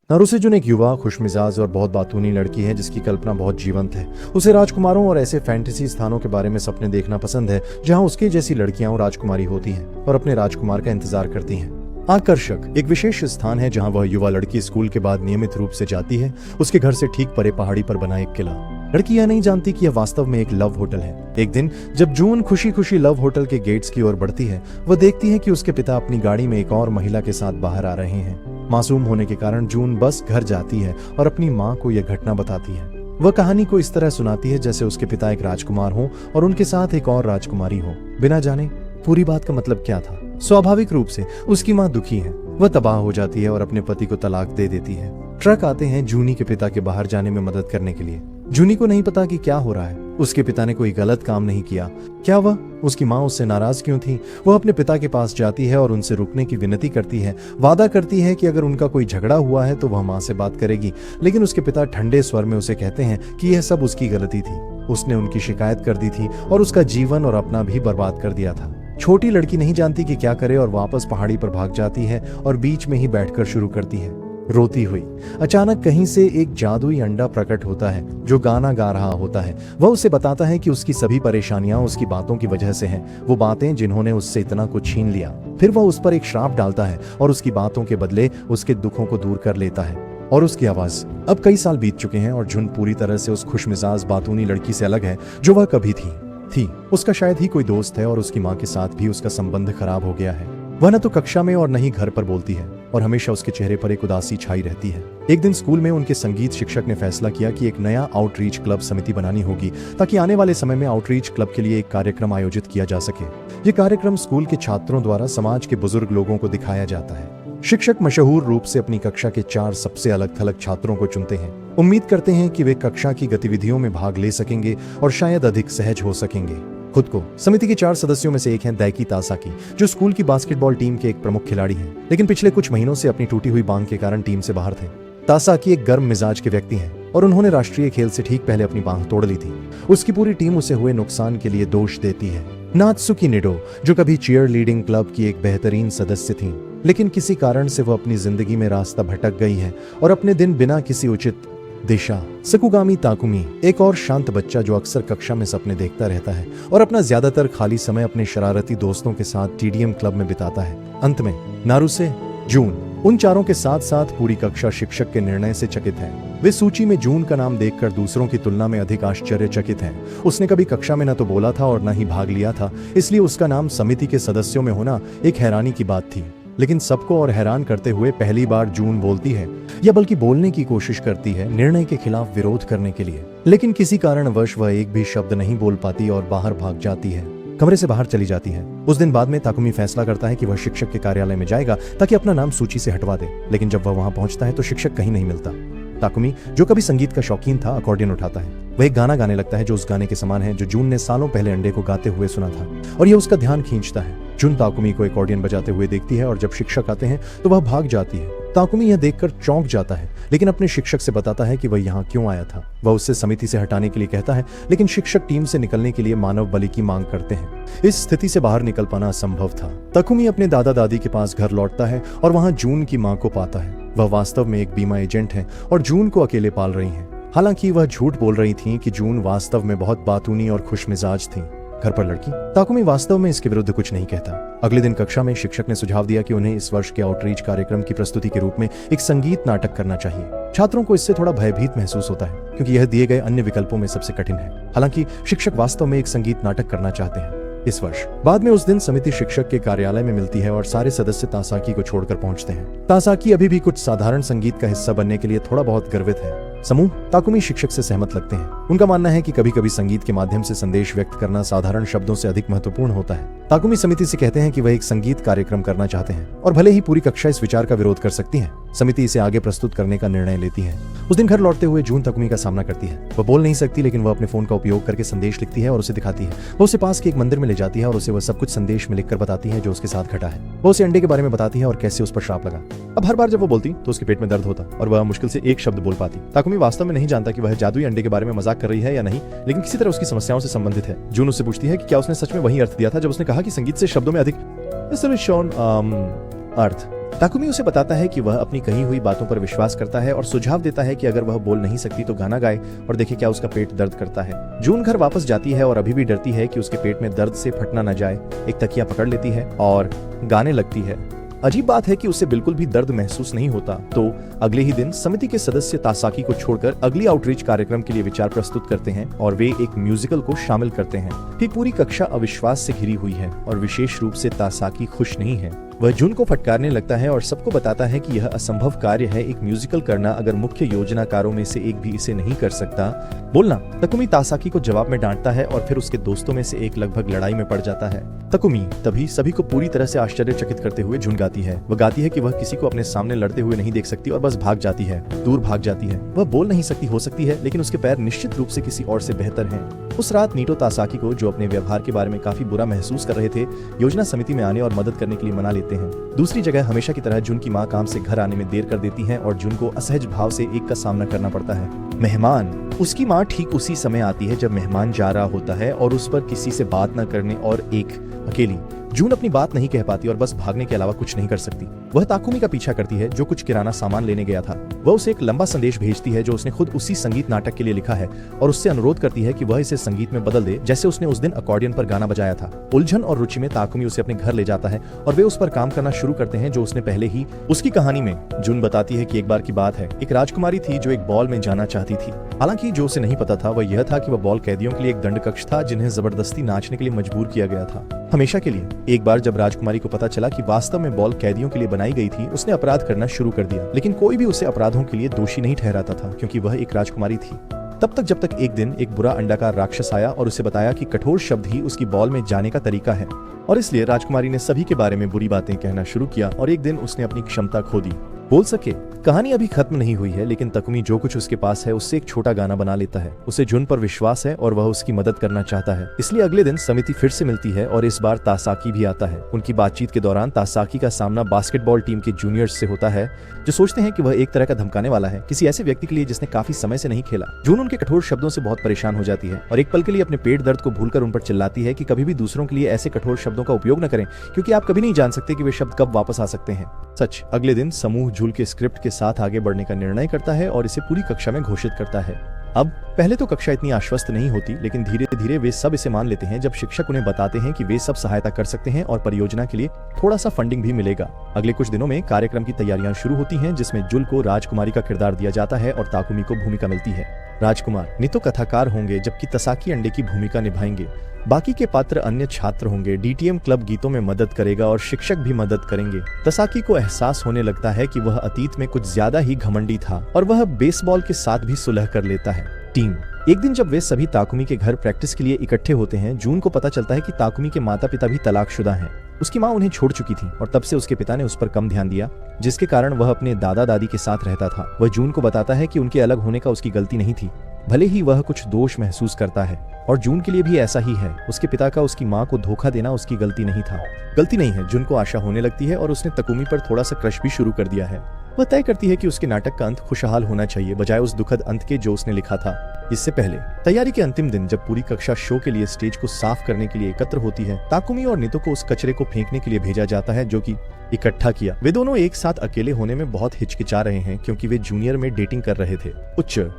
नारुसेजुन एक युवा, खुशमिजाज और बहुत बातूनी लड़की है जिसकी कल्पना बहुत जीवंत है। उसे राजकुमारों और ऐसे फैंटेसी स्थानों के बारे में सपने देखना पसंद है जहां उसके जैसी लड़कियां और राजकुमारी होती हैं और अपने राजकुमार का इंतजार करती हैं। आकर्षक एक विशेष स्थान है जहां वह युवा लड़की स्कूल के बाद नियमित रूप से जाती है। उसके घर से ठीक परे पहाड़ी पर बना एक किला। लड़की यह नहीं जानती कि यह वास्तव में एक लव होटल है। एक दिन जब जून खुशी खुशी लव होटल के गेट्स की ओर बढ़ती है, वह देखती है कि उसके पिता अपनी गाड़ी में एक और महिला के साथ बाहर आ रहे हैं। मासूम होने के कारण जून बस घर जाती है और अपनी माँ को यह घटना बताती है। वह कहानी को इस तरह सुनाती है जैसे उसके पिता एक राजकुमार हो और उनके साथ एक और राजकुमारी हो, बिना जाने पूरी बात का मतलब क्या था। स्वाभाविक रूप से उसकी माँ दुखी है। वह तबाह हो जाती है और अपने पति को तलाक दे देती है। ट्रक आते हैं जूनी के पिता के बाहर जाने में मदद करने के लिए। जूनी को नहीं पता कि क्या हो रहा है। उसके पिता ने कोई गलत काम नहीं किया। क्या वह उसकी माँ उससे नाराज क्यों थी? वह अपने पिता के पास जाती है और उनसे रुकने की विनती करती है। वादा करती है कि अगर उनका कोई झगड़ा हुआ है तो वह माँ से बात करेगी। लेकिन उसके पिता ठंडे स्वर में उसे कहते हैं कि यह सब उसकी गलती थी। उसने उनकी शिकायत कर दी थी और उसका जीवन और अपना भी बर्बाद कर दिया था। छोटी लड़की नहीं जानती कि क्या करे और वापस पहाड़ी पर भाग जाती है और बीच में ही बैठकर शुरू करती है रोती हुई। अचानक कहीं से एक जादुई अंडा प्रकट होता है जो गाना गा रहा होता है। वह उसे बताता है कि उसकी सभी परेशानियां उसकी बातों की वजह से हैं, वो बातें जिन्होंने उससे इतना कुछ छीन लिया। फिर वह उस पर एक श्राप डालता है और उसकी बातों के बदले उसके दुखों को दूर कर लेता है। और उसकी आवाज। अब कई साल बीत चुके हैं और जुन पूरी तरह से उस खुशमिजाज बातूनी लड़की से अलग है जो वह कभी थी। उसका शायद ही कोई दोस्त है और उसकी माँ के साथ भी उसका संबंध खराब हो गया है। वह न तो कक्षा में और न ही घर पर बोलती है और हमेशा उसके चेहरे पर एक उदासी छाई रहती है। एक दिन स्कूल में उनके संगीत शिक्षक ने फैसला किया कि एक नया आउटरीच क्लब समिति बनानी होगी ताकि आने वाले समय में आउटरीच क्लब के लिए एक कार्यक्रम आयोजित किया जा सके। ये कार्यक्रम स्कूल के छात्रों द्वारा समाज के बुजुर्ग लोगों को दिखाया जाता है। शिक्षक मशहूर रूप से अपनी कक्षा के 4 सबसे अलग थलग छात्रों को चुनते हैं। उम्मीद करते हैं कि वे कक्षा की गतिविधियों में भाग ले सकेंगे और शायद अधिक सहज हो सकेंगे। खुद को समिति के 4 सदस्यों में से एक हैं दाइकी तासाकी, जो स्कूल की बास्केटबॉल टीम के एक प्रमुख खिलाड़ी हैं, लेकिन पिछले कुछ महीनों से अपनी टूटी हुई बांह के कारण टीम से बाहर थे। तासाकी एक गर्म मिजाज के व्यक्ति हैं और उन्होंने राष्ट्रीय खेल से ठीक पहले अपनी बांह तोड़ ली थी। उसकी पूरी टीम उसे हुए नुकसान के लिए दोष देती है। नात्सुकी निडो, जो कभी चीयर लीडिंग क्लब की एक बेहतरीन सदस्य थी, लेकिन किसी कारण से वह अपनी जिंदगी में रास्ता भटक गई है और अपने दिन बिना किसी उचित दिशा। सकुगामी ताकुमी, एक और शांत बच्चा जो अक्सर कक्षा में सपने देखता रहता है और अपना ज्यादातर खाली समय अपने शरारती दोस्तों के साथ टीडीएम क्लब में बिताता है। अंत में नारुसे जून। उन चारों के साथ साथ पूरी कक्षा शिक्षक के निर्णय से चकित है। वे सूची में जून का नाम देखकर दूसरों की तुलना में अधिक आश्चर्यचकित हैं। उसने कभी कक्षा में न तो बोला था और न ही भाग लिया था, इसलिए उसका नाम समिति के सदस्यों में होना एक हैरानी की बात थी। लेकिन सबको और हैरान करते हुए पहली बार जून बोलती है, या बल्कि बोलने की कोशिश करती है, निर्णय के खिलाफ विरोध करने के लिए। लेकिन किसी कारणवश वह एक भी शब्द नहीं बोल पाती और बाहर भाग जाती है, कमरे से बाहर चली जाती है। उस दिन बाद में ताकुमी फैसला करता है कि वह शिक्षक के कार्यालय में जाएगा ताकि अपना नाम सूची से हटवा दे। लेकिन जब वह वहां पहुंचता है तो शिक्षक कहीं नहीं मिलता। ताकुमी, जो कभी संगीत का शौकीन था, अकॉर्डियन उठाता है। वह एक गाना गाने लगता है जो उस गाने के समान है जो जून ने सालों पहले अंडे को गाते हुए सुना था, और यह उसका ध्यान खींचता है। जून ताकुमी को अकॉर्डियन बजाते हुए देखती है और जब शिक्षक आते हैं तो वह भाग जाती है। ताकुमी यह देखकर चौंक जाता है, लेकिन अपने शिक्षक से बताता है कि वह यहाँ क्यों आया था। वह उससे समिति से हटाने के लिए कहता है, लेकिन शिक्षक टीम से निकलने के लिए मानव बलि की मांग करते हैं। इस स्थिति से बाहर निकल पाना असंभव था। ताकुमी अपने दादा दादी के पास घर लौटता है और वहाँ जून की माँ को पाता है। वह वास्तव में एक बीमा एजेंट है और जून को अकेले पाल रही है। हालांकि वह झूठ बोल रही थी कि जून वास्तव में बहुत बातूनी और खुशमिजाज थी। घर पर लड़की। ताकुमी वास्तव में इसके विरुद्ध कुछ नहीं कहता। अगले दिन कक्षा में शिक्षक ने सुझाव दिया कि उन्हें इस वर्ष के आउटरीच कार्यक्रम की प्रस्तुति के रूप में एक संगीत नाटक करना चाहिए। छात्रों को इससे थोड़ा भयभीत महसूस होता है क्योंकि यह दिए गए अन्य विकल्पों में सबसे कठिन है। हालांकि शिक्षक वास्तव में एक संगीत नाटक करना चाहते हैं इस वर्ष। बाद में उस दिन समिति शिक्षक के कार्यालय में मिलती है और सारे सदस्य तासाकी को छोड़कर पहुंचते हैं। तासाकी अभी भी कुछ साधारण संगीत का हिस्सा बनने के लिए थोड़ा बहुत गर्वित है। समूह। ताकुमी शिक्षक से सहमत लगते हैं। उनका मानना है कि कभी कभी संगीत के माध्यम से संदेश व्यक्त करना साधारण शब्दों से अधिक महत्वपूर्ण होता है। ताकुमी समिति से कहते हैं कि वह एक संगीत कार्यक्रम करना चाहते हैं और भले ही पूरी कक्षा इस विचार का विरोध कर सकती है, समिति इसे आगे प्रस्तुत करने का निर्णय लेती है। उस दिन घर लौटते हुए जून ताकुमी का सामना करती है। वह बोल नहीं सकती, लेकिन वह अपने फोन का उपयोग करके संदेश लिखती है और उसे दिखाती है। वह उसे पास के एक मंदिर में ले जाती है और उसे वह सब कुछ संदेश में लिखकर बताती है जो उसके साथ घटा है। वह उसे अंडे के बारे में बताती है और कैसे उस पर श्राप लगा। अब हर बार जब वो बोलती तो उसके पेट में दर्द होता और वह मुश्किल से एक शब्द बोल पाती। ताकुमी वास्तव में नहीं जानता कि वह जादुई अंडे के बारे में मजाक कर रही है या नहीं, लेकिन किसी तरह उसकी समस्याओं से संबंधित है। जून उससे पूछती है कि क्या उसने सच में वही अर्थ दिया था जब उसने कहा कि संगीत से शब्दों में अधिक अर्थ। ताकुमी उसे बताता है कि वह अपनी कही हुई बातों पर विश्वास करता है और सुझाव देता है कि अगर वह बोल नहीं सकती तो गाना गाए और देखे क्या उसका पेट दर्द करता है। जून घर वापस जाती है और अभी भी डरती है कि उसके पेट में दर्द से फटना न जाए। एक तकिया पकड़ लेती है और गाने लगती है। अजीब बात है कि उसे बिल्कुल भी दर्द महसूस नहीं होता। तो अगले ही दिन समिति के सदस्य तासाकी को छोड़कर अगली आउटरीच कार्यक्रम के लिए विचार प्रस्तुत करते हैं और वे एक म्यूजिकल को शामिल करते हैं। फिर पूरी कक्षा अविश्वास से घिरी हुई है और विशेष रूप से तासाकी खुश नहीं है। वह जून को फटकारने लगता है और सबको बताता है कि यह असंभव कार्य है एक म्यूजिकल करना अगर मुख्य योजनाकारों में से एक भी इसे नहीं कर सकता। बोलना। तकुमी तासाकी को जवाब में डांटता है और फिर उसके दोस्तों में से एक लगभग लड़ाई में पड़ जाता है। तकुमी तभी सभी को पूरी तरह से आश्चर्यचकित करते हुए झुंड गाती है। वह गाती है कि वह किसी को अपने सामने लड़ते हुए नहीं देख सकती और बस भाग जाती है, दूर भाग जाती है। वह बोल नहीं सकती हो सकती है, लेकिन उसके पैर निश्चित रूप से किसी और से बेहतर हैं। उस रात नीटो तासाकी को, जो अपने व्यवहार के बारे में काफी बुरा महसूस कर रहे थे, योजना समिति में आने और मदद करने के लिए मना लेते हैं। दूसरी जगह हमेशा की तरह जून की माँ काम से घर आने में देर कर देती है और जून को असहज भाव से एक का सामना करना पड़ता है। मेहमान। उसकी माँ ठीक उसी समय आती है जब मेहमान जा रहा होता है और उस पर किसी से बात न करने और एक अकेली। जून अपनी बात नहीं कह पाती और बस भागने के अलावा कुछ नहीं कर सकती। वह ताकुमी का पीछा करती है जो कुछ किराना सामान लेने गया था। वह उसे एक लंबा संदेश भेजती है जो उसने खुद उसी संगीत नाटक के लिए लिखा है और उससे अनुरोध करती है कि वह इसे संगीत में बदल दे जैसे उसने उस दिन अकॉर्डियन पर गाना बजाया था। उलझन और रुचि में ताकुमी उसे अपने घर ले जाता है और वे उस पर काम करना शुरू करते हैं जो उसने पहले ही उसकी कहानी में। जून बताती है कि एक बार की बात है, एक राजकुमारी थी जो एक बॉल में जाना चाहती थी। हालांकि जो उसे नहीं पता था वह यह था कि वह बॉल कैदियों के लिए एक दंड कक्ष था जिन्हें जबरदस्ती नाचने के लिए मजबूर किया गया था, हमेशा के लिए। एक बार जब राजकुमारी को पता चला कि वास्तव में बॉल कैदियों के लिए बनाई गई थी, उसने अपराध करना शुरू कर दिया। लेकिन कोई भी उसे अपराधों के लिए दोषी नहीं ठहराता था क्योंकि वह एक राजकुमारी थी। तब तक जब तक एक दिन एक बुरा अंडाकार राक्षस आया और उसे बताया कि कठोर शब्द ही उसकी बॉल में जाने का तरीका है, और इसलिए राजकुमारी ने सभी के बारे में बुरी बातें कहना शुरू किया और एक दिन उसने अपनी क्षमता खो दी। बोल सके। कहानी अभी खत्म नहीं हुई है, लेकिन तकुमी जो कुछ उसके पास है उससे एक छोटा गाना बना लेता है। उसे जुन पर विश्वास है और वह उसकी मदद करना चाहता है। इसलिए अगले दिन समिति फिर से मिलती है और इस बार तासाकी भी आता है। उनकी बातचीत के दौरान तासाकी का सामना बास्केटबॉल टीम के जूनियर्स से होता है जो सोचते हैं कि वह एक तरह का धमकाने वाला है, किसी ऐसे व्यक्ति के लिए जिसने काफी समय से नहीं खेला। जून उनके कठोर शब्दों से बहुत परेशान हो जाती है और एक पल के लिए अपने पेट दर्द को भूलकर उन पर चिल्लाती है कि कभी भी दूसरों के लिए ऐसे कठोर शब्दों का उपयोग न करें, क्योंकि आप कभी नहीं जान सकते कि वे शब्द कब वापस आ सकते हैं। सच। अगले दिन समूह जूल के स्क्रिप्ट के साथ आगे बढ़ने का निर्णय करता है और इसे पूरी कक्षा में घोषित करता है। अब पहले तो कक्षा इतनी आश्वस्त नहीं होती, लेकिन धीरे धीरे वे सब इसे मान लेते हैं जब शिक्षक उन्हें बताते हैं कि वे सब सहायता कर सकते हैं और परियोजना के लिए थोड़ा सा फंडिंग भी मिलेगा। अगले कुछ दिनों में कार्यक्रम की तैयारियां शुरू होती हैं, जिसमें जुल को राजकुमारी का किरदार दिया जाता है और ताकुमी को भूमिका मिलती है। राजकुमार नितो कथाकार होंगे जबकि तसाकी अंडे की भूमिका निभाएंगे। बाकी के पात्र अन्य छात्र होंगे। डीटीएम क्लब गीतों में मदद करेगा और शिक्षक भी मदद करेंगे। तसाकी को एहसास होने लगता है कि वह अतीत में कुछ ज्यादा ही घमंडी था और वह बेसबॉल के साथ भी सुलह कर लेता है। टीम। एक दिन जब वे सभी ताकुमी के घर प्रैक्टिस के लिए इकट्ठे होते हैं, जून को पता चलता है कि ताकुमी के माता पिता भी तलाकशुदा हैं। उसकी माँ उन्हें छोड़ चुकी थी और तब से उसके पिता ने उस पर कम ध्यान दिया, जिसके कारण वह अपने दादा दादी के साथ रहता था। वह जून को बताता है कि उनके अलग होने का उसकी गलती नहीं थी, भले ही वह कुछ दोष महसूस करता है, और जून के लिए भी ऐसा ही है। उसके पिता का उसकी माँ को धोखा देना उसकी गलती नहीं था। गलती नहीं है। जून को आशा होने लगती है और उसने तकुमी पर थोड़ा सा क्रश भी शुरू कर दिया है। वह तय करती है कि उसके नाटक का अंत खुशहाल होना चाहिए, बजाय उस दुखद अंत के जो उसने लिखा था। इससे पहले तैयारी के अंतिम दिन जब पूरी कक्षा शो के लिए स्टेज को साफ करने के लिए एकत्र होती है, ताकुमी और नितो को उस कचरे को फेंकने के लिए भेजा जाता है जो कि इकट्ठा किया। वे दोनों एक साथ अकेले होने में बहुत हिचकिचा रहे हैं क्योंकि वे जूनियर में डेटिंग कर रहे थे।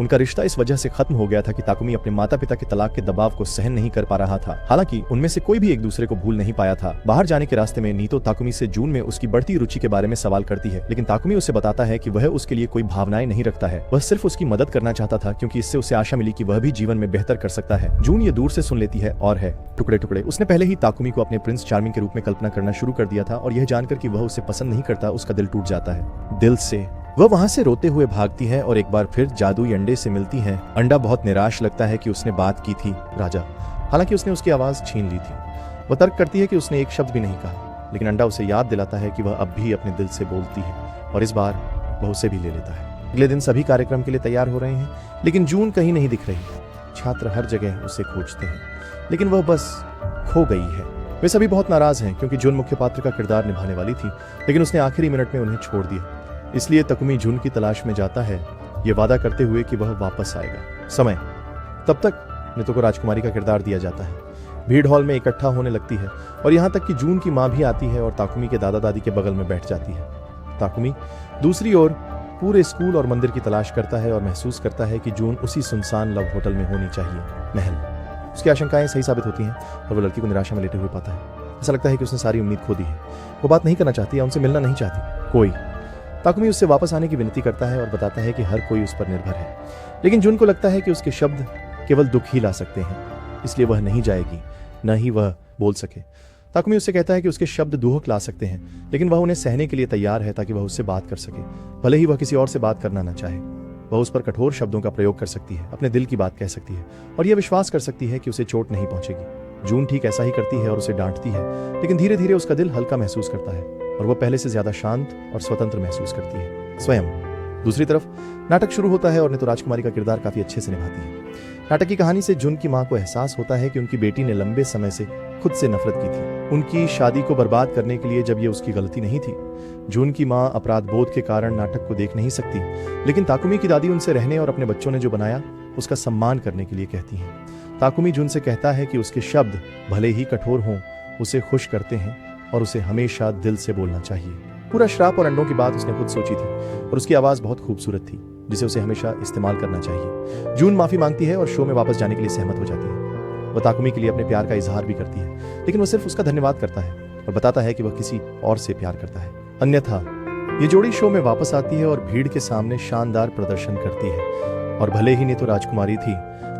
उनका रिश्ता इस वजह से खत्म हो गया था कि ताकुमी अपने माता पिता के तलाक के दबाव को सहन नहीं कर पा रहा था। हालांकि उनमें से कोई भी एक दूसरे को भूल नहीं पाया था। बाहर जाने के रास्ते में नीतो ताकुमी से जून में उसकी बढ़ती रुचि के बारे में सवाल करती है, लेकिन ताकुमी उसे बताता है कि वह उसके लिए कोई भावनाएं नहीं रखता है। वह सिर्फ उसकी मदद करना चाहता था क्योंकि इससे उसे आशा मिली कि वह भी जीवन में बेहतर कर सकता है। जून ये दूर से सुन लेती है और है टुकड़े टुकड़े। उसने पहले ही ताकुमी को अपने प्रिंस चार्मिंग के रूप में कल्पना करना शुरू कर दिया था और यह जानकर कि वह उसे पसंद नहीं करता, उसका दिल टूट जाता है। दिल से वह वहां से रोते हुए भागती है और एक बार फिर जादुई अंडे से मिलती है। अंडा बहुत निराश लगता है कि उसने बात की थी राजा, हालांकि उसने उसकी आवाज छीन ली थी। वह तर्क करती है कि उसने एक शब्द भी नहीं कहा, लेकिन अंडा उसे याद दिलाता है कि वह अब भी अपने दिल से बोलती है और इस बार वह उसे भी ले लेता है। अगले दिन सभी कार्यक्रम के लिए तैयार हो रहे हैं, लेकिन जून कहीं नहीं दिख रही। छात्र हर जगह उसे खोजते हैं, लेकिन वह बस खो गई है। वे सभी बहुत नाराज हैं क्योंकि जून मुख्य पात्र का किरदार निभाने वाली थी, लेकिन उसने आखिरी मिनट में उन्हें छोड़ दिया। इसलिए तकुमी जून की तलाश में जाता है, ये वादा करते हुए कि वह वापस आएगा। समय। तब तक नितो को राजकुमारी का किरदार दिया जाता है। भीड़ हॉल में इकट्ठा होने लगती है और यहाँ तक कि जून की माँ भी आती है और ताकुमी के दादा दादी के बगल में बैठ जाती है। ताकुमी दूसरी ओर पूरे स्कूल और मंदिर की तलाश करता है और महसूस करता है कि जून उसी सुनसान लव होटल में होनी चाहिए, महल। उसकी आशंकाएं सही साबित होती हैं और वो लड़की को निराशा में लेटे हुए पाता है। ऐसा लगता है कि उसने सारी उम्मीद खो दी है। वो बात नहीं करना चाहती या उनसे मिलना नहीं चाहती। कोई ताकुमी उससे वापस आने की विनती करता है और बताता है कि हर कोई उस पर निर्भर है, लेकिन जून को लगता है कि उसके शब्द केवल दुख ही ला सकते हैं, इसलिए वह नहीं जाएगी, न ही वह बोल सके। ताकुमी उससे कहता है कि उसके शब्द दुख ला सकते हैं, लेकिन वह उन्हें सहने के लिए तैयार है ताकि वह उससे बात कर सके, भले ही वह किसी और से बात करना न चाहे। वह उस पर कठोर शब्दों का प्रयोग कर सकती है, अपने दिल की बात कह सकती है और यह विश्वास कर सकती है कि उसे चोट नहीं पहुंचेगी। जून ठीक ऐसा ही करती है और उसे डांटती है, लेकिन धीरे धीरे उसका दिल हल्का महसूस करता है और वह पहले से ज्यादा शांत और स्वतंत्र महसूस करती है स्वयं। दूसरी तरफ नाटक शुरू होता है और नीतू राजकुमारी का किरदार काफी अच्छे से निभाती है। नाटक की कहानी से जून की मां को एहसास होता है कि उनकी बेटी ने लंबे समय से खुद से नफरत की थी, उनकी शादी को बर्बाद करने के लिए, जब ये उसकी गलती नहीं थी। जून की मां अपराध बोध के कारण नाटक को देख नहीं सकती, लेकिन ताकुमी की दादी उनसे रहने और अपने बच्चों ने जो बनाया उसका सम्मान करने के लिए कहती हैं। ताकुमी जून से कहता है कि उसके शब्द भले ही कठोर हों, उसे खुश करते हैं और उसे हमेशा दिल से बोलना चाहिए। पूरा श्राप और अंडों की बात उसने खुद सोची थी और उसकी आवाज बहुत खूबसूरत थी, जिसे उसे हमेशा इस्तेमाल करना चाहिए। जून माफी मांगती है और शो में वापस जाने के लिए सहमत हो जाती है। वह ताकुमी के लिए अपने प्यार का इजहार भी करती है, लेकिन वह सिर्फ उसका धन्यवाद करता है और बताता है कि वह किसी और से प्यार करता है। अन्यथा ये जोड़ी शो में वापस आती है और भीड़ के सामने शानदार प्रदर्शन करती है और भले ही नीतू राजकुमारी थी,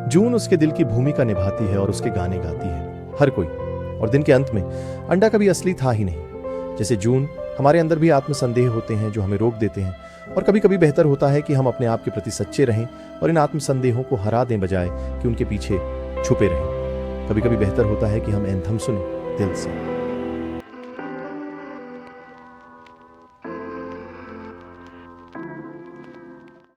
जून उसके दिल की भूमिका निभाती है और उसके गाने गाती है, हर कोई। और दिन के अंत में अंडा कभी असली था ही नहीं। जैसे जून, हमारे अंदर भी आत्मसंदेह होते हैं जो हमें रोक देते हैं, और कभी कभी बेहतर होता है कि हम अपने आप के प्रति सच्चे रहें और इन आत्मसंदेहों को हरा दें बजाय कि उनके पीछे छुपे रहें। कभी कभी बेहतर होता है कि हम एंथम सुने दिल से।